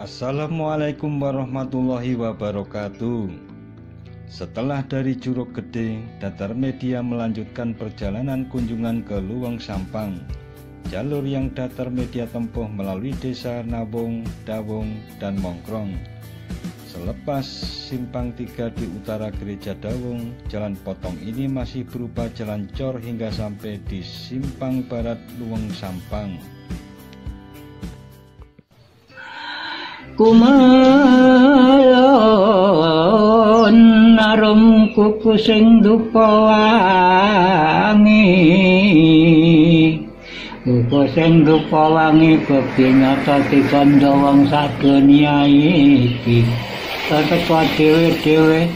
Assalamualaikum warahmatullahi wabarakatuh. Setelah dari Curug Gede, Datar Media melanjutkan perjalanan kunjungan ke Luweng Sampang. Jalur yang Datar Media tempuh melalui desa Nawung, Dawung, dan Mongkrong. Selepas simpang 3 di utara Gereja Dawung, jalan potong ini masih berupa jalan cor hingga sampai di simpang barat Luweng Sampang. Kumalon arum kuku sing dupa wangi, kuku sing dupa wangi kebinyata dikandha wong sadunya iki. Teka dhewe-dhewe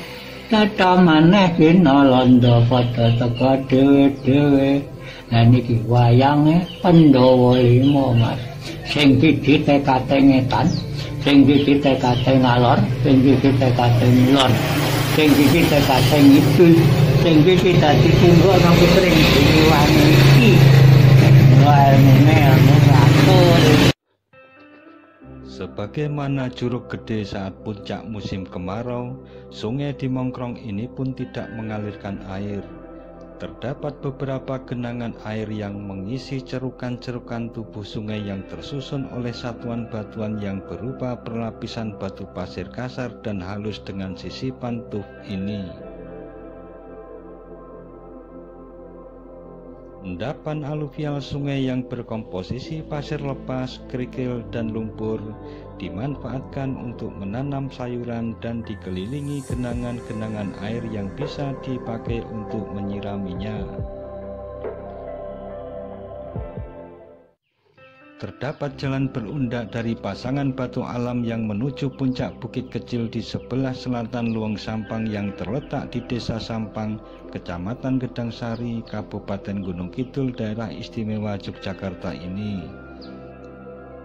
tata maneh pinalanda padha teka dhewe-dhewe. Lah niki wayange Pandhawa 5 Mas. Sing pidi tekate ngetan, sing iki tekate ngalor, sing iki tekate ngilor, sing iki tekate ngidul, sing iki dadi tunggu nang putring diwangi iki. Waene anu atur. Sebagaimana Curug Gede saat puncak musim kemarau, sungai di Mongkrong ini pun tidak mengalirkan air. Terdapat beberapa genangan air yang mengisi cerukan-cerukan tubuh sungai yang tersusun oleh satuan batuan yang berupa perlapisan batu pasir kasar dan halus dengan sisipan tuf ini. Endapan aluvial sungai yang berkomposisi pasir lepas, kerikil, dan lumpur dimanfaatkan untuk menanam sayuran dan dikelilingi genangan-genangan air yang bisa dipakai untuk menyiraminya. Terdapat jalan berundak dari pasangan batu alam yang menuju puncak bukit kecil di sebelah selatan Luweng Sampang yang terletak di Desa Sampang, Kecamatan Gedangsari, Kabupaten Gunung Kidul, Daerah Istimewa Yogyakarta ini.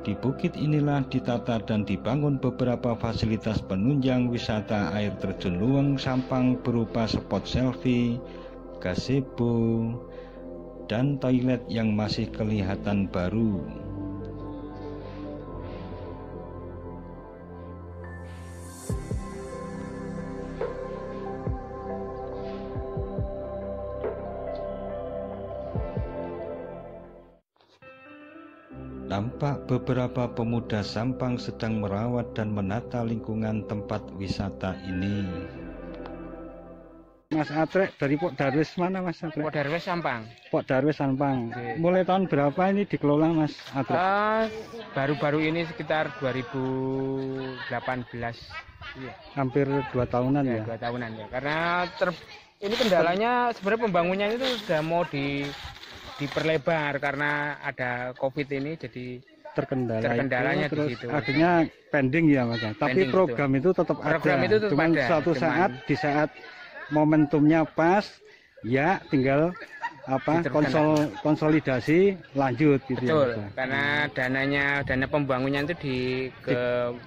Di bukit inilah ditata dan dibangun beberapa fasilitas penunjang wisata air terjun Luweng Sampang berupa spot selfie, gazebo, dan toilet yang masih kelihatan baru. Nampak beberapa pemuda Sampang sedang merawat dan menata lingkungan tempat wisata ini. Mas Atrek dari Pok Darwis mana Mas Atrek? Pok Darwis Sampang. Pok Darwis Sampang. Oke. Mulai tahun berapa ini dikelola Mas Atrek? Baru-baru ini sekitar 2018. Iya. Hampir 2 tahunan ya? 2 tahunan ya. Karena ini kendalanya sebenarnya pembangunannya itu sudah mau diperlebar karena ada COVID ini, jadi terkendalanya terus di situ. akhirnya pending ya Mas. Tapi Pending, program itu tetap program ada. itu tetap Cuman ada. suatu saat di saat momentumnya pas ya tinggal konsolidasi lanjut gitu. Betul, ya, karena dana pembangunan itu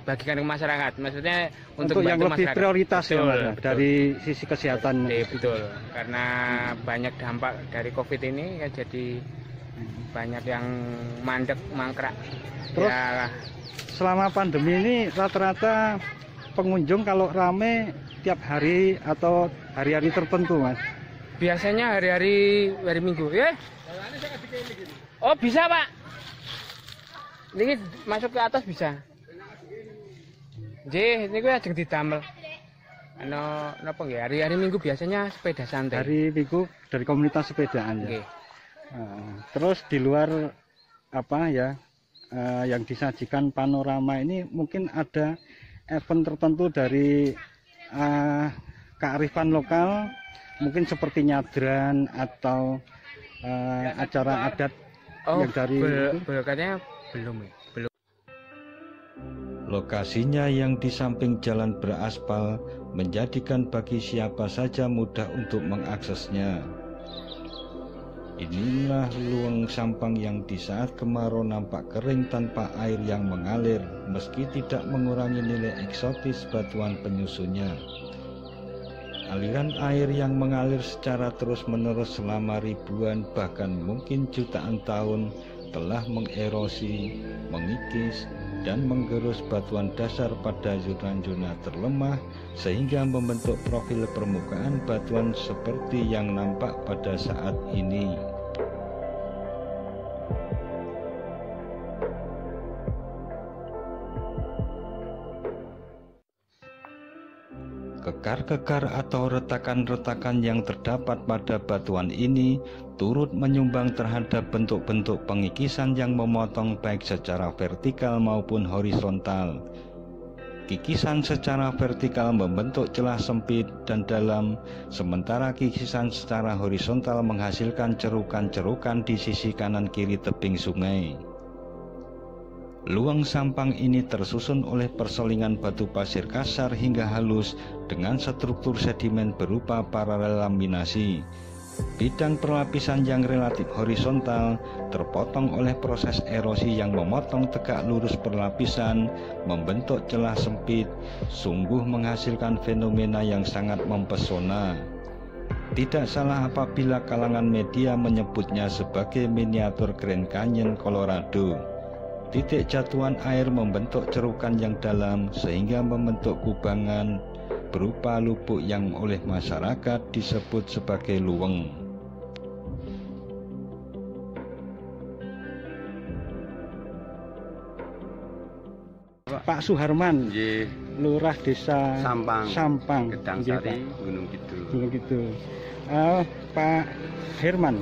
bagikan ke masyarakat. Maksudnya untuk yang lebih masyarakat. prioritas betul, ya Mas, betul. dari sisi kesehatan. Betul, karena banyak dampak dari COVID ini ya, jadi banyak yang mandek, mangkrak. Terus ya, selama pandemi ini rata-rata pengunjung kalau rame tiap hari atau hari-hari tertentu Mas? biasanya hari Minggu ya. Oh bisa Pak, ini masuk ke atas bisa. Jadi ini gue ajeng didamel. Napa nggih, hari Minggu biasanya sepeda santai. Hari Minggu dari komunitas sepedaan ya. Nggih. Terus di luar yang disajikan panorama ini mungkin ada event tertentu dari kearifan lokal, mungkin seperti nyadran atau acara adat yang dari katanya belum. Lokasinya yang di samping jalan beraspal menjadikan bagi siapa saja mudah untuk mengaksesnya. Inilah Luweng Sampang yang di saat kemarau nampak kering tanpa air yang mengalir, meski tidak mengurangi nilai eksotis batuan penyusunnya. Aliran air yang mengalir secara terus-menerus selama ribuan bahkan mungkin jutaan tahun telah mengerosi, mengikis, dan menggerus batuan dasar pada zona-zona terlemah sehingga membentuk profil permukaan batuan seperti yang nampak pada saat ini. Kekar-kekar atau retakan-retakan yang terdapat pada batuan ini turut menyumbang terhadap bentuk-bentuk pengikisan yang memotong baik secara vertikal maupun horizontal. Kikisan secara vertikal membentuk celah sempit dan dalam, sementara kikisan secara horizontal menghasilkan cerukan-cerukan di sisi kanan kiri tebing sungai. Luang sampang ini tersusun oleh perselingan batu pasir kasar hingga halus dengan struktur sedimen berupa paralel laminasi. Bidang perlapisan yang relatif horizontal terpotong oleh proses erosi yang memotong tegak lurus perlapisan, membentuk celah sempit, sungguh menghasilkan fenomena yang sangat mempesona. Tidak salah apabila kalangan media menyebutnya sebagai miniatur Grand Canyon Colorado. Titik jatuhan air membentuk cerukan yang dalam sehingga membentuk kubangan berupa lubuk yang oleh masyarakat disebut sebagai luweng. Pak Suharman, Lurah Desa Sampang, Gedang Sari, Gunung Kidul. Gunung Kidul. Pak Herman,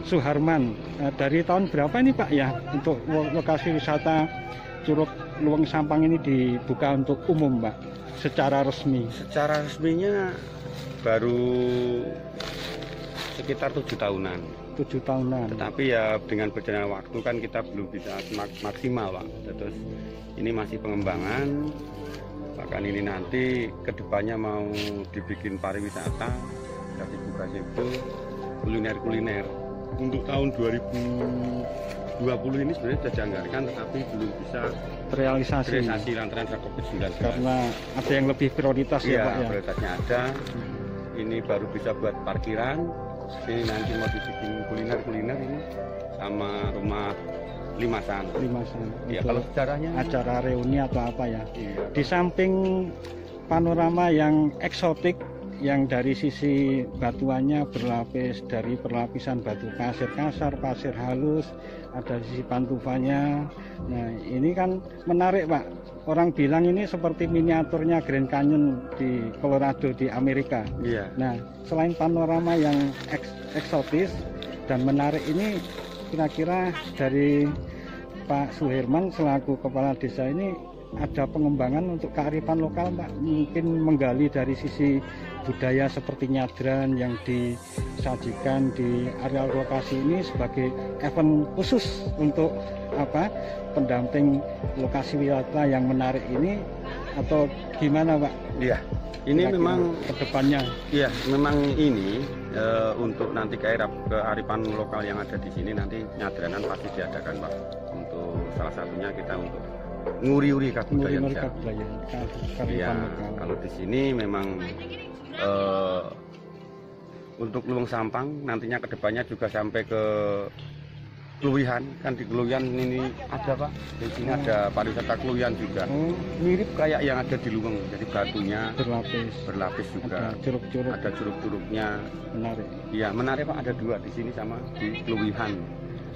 Suharman. Dari tahun berapa ini Pak ya untuk lokasi wisata Curug Luweng Sampang ini dibuka untuk umum Pak secara resmi? Secara resminya baru sekitar 7 tahunan. 7 tahunan. Tetapi ya dengan berjalannya waktu kan kita belum bisa maksimal Pak. Terus ini masih pengembangan. Bahkan ini nanti kedepannya mau dibikin pariwisata, tapi buka itu kuliner. Untuk tahun 2020 ini sebenarnya sudah dianggarkan, tetapi belum bisa terrealisasi lantaran COVID-19. Karena ada yang lebih prioritas ya Pak ya. Prioritasnya ada. Ini baru bisa buat parkiran. Ini nanti mau dibikin kuliner ini sama rumah limasan. Ya, kalau sejarahnya acara reuni atau apa ya. Iya. Di samping panorama yang eksotik yang dari sisi batuannya berlapis dari perlapisan batu pasir kasar, pasir halus, ada sisi pantufannya. Nah, ini kan menarik Pak. Orang bilang ini seperti miniaturnya Grand Canyon di Colorado di Amerika. Iya. Nah, selain panorama yang eksotis dan menarik ini, kira-kira dari Pak Suherman selaku kepala desa ini ada pengembangan untuk kearifan lokal Pak, mungkin menggali dari sisi budaya seperti nyadran yang disajikan di areal lokasi ini sebagai event khusus untuk pendamping lokasi wisata yang menarik ini, atau gimana Pak? Iya, ini kira-kira memang kedepannya. Iya, memang ini untuk nanti kearifan lokal yang ada di sini nanti nyadranan pasti diadakan Pak. Untuk salah satunya kita untuk nguri-uri kebudayaan. Iya, kalau di sini memang untuk Luweng Sampang nantinya kedepannya juga sampai ke Kluwihan, kan di Kluwihan ini ada Pak, di sini ada pariwisata Kluwihan juga. Mirip kayak yang ada di Luweng, jadi batunya berlapis juga. Ada curug-curugnya. Menarik. Iya, menarik Pak, ada 2 di sini sama di Kluwihan.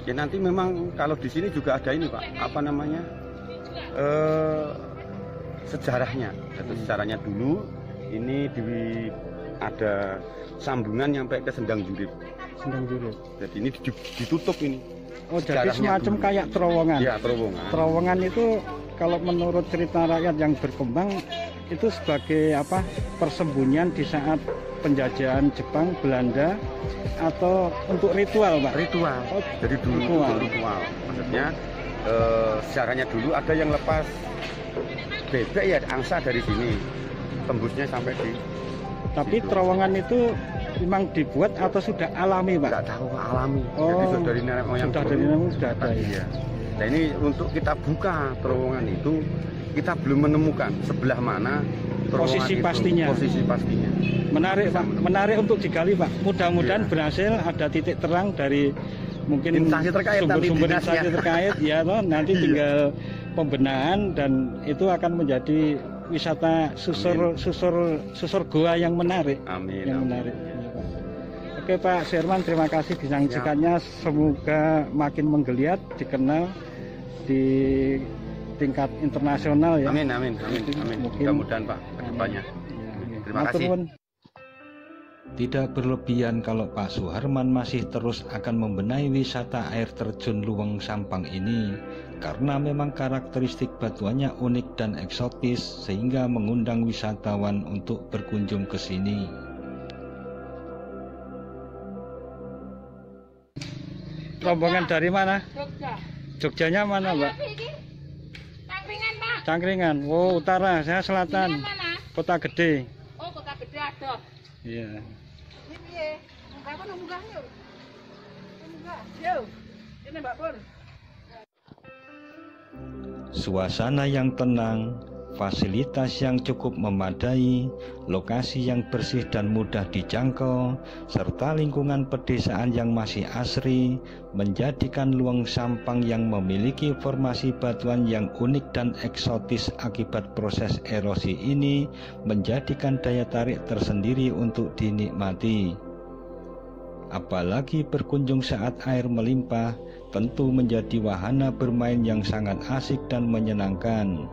Ya nanti memang kalau di sini juga ada ini Pak, apa namanya? Sejarahnya. Sejarahnya dulu ini ada sambungan sampai ke Sendang Jurip. Jadi ini ditutup ini. Oh, jadi semacam dulu. Kayak terowongan. Ya, terowongan. Terowongan itu kalau menurut cerita rakyat yang berkembang itu sebagai persembunyian di saat penjajahan Jepang, Belanda, atau untuk ritual Pak? Ritual. Oh, jadi dulu ritual. Maksudnya sejarahnya dulu ada yang lepas bebek ya, angsa dari sini tembusnya sampai di. Tapi situ. Terowongan itu memang dibuat atau sudah alami Pak? Nggak tahu Pak, alami. Oh, jadi sudah dari nenek moyang. Sudah ada ya. Nah ini untuk kita buka terowongan itu kita belum menemukan sebelah mana posisi pastinya. Menarik Pak, menarik untuk digali Pak. Mudah-mudahan berhasil ada titik terang dari mungkin instansi terkait, sumber-sumber instansi terkait ya toh, nanti tinggal pembenahan dan itu akan menjadi wisata susur goa yang menarik. Amin. Yang menarik. Ya, Pak. Oke Pak Suherman, terima kasih bincang-bincangnya. Semoga makin menggeliat, dikenal di tingkat internasional ya. Amin. Mudah-mudahan Pak kedepannya. Terima kasih. Tidak berlebihan kalau Pak Suherman masih terus akan membenahi wisata air terjun Luweng Sampang ini, karena memang karakteristik batuannya unik dan eksotis sehingga mengundang wisatawan untuk berkunjung ke sini. Rombongan dari mana? Jogja. Jogjanya mana, Mbak? Cangkringan, Pak. Cangkringan. Oh, utara, saya selatan. Mana? Kota Gede. Oh, Kota Gede ada. Iya. Ini piye? Apa munggah yuk? Munggah. Yo. Ini Mbak Pur. Suasana yang tenang, fasilitas yang cukup memadai, lokasi yang bersih dan mudah dijangkau, serta lingkungan pedesaan yang masih asri menjadikan Luweng Sampang yang memiliki formasi batuan yang unik dan eksotis akibat proses erosi ini menjadikan daya tarik tersendiri untuk dinikmati. Apalagi berkunjung saat air melimpah, tentu menjadi wahana bermain yang sangat asik dan menyenangkan.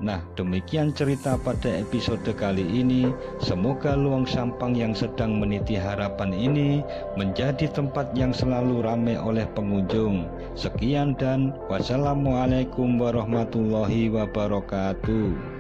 Nah, demikian cerita pada episode kali ini. Semoga Luweng Sampang yang sedang meniti harapan ini menjadi tempat yang selalu ramai oleh pengunjung. Sekian dan wassalamualaikum warahmatullahi wabarakatuh.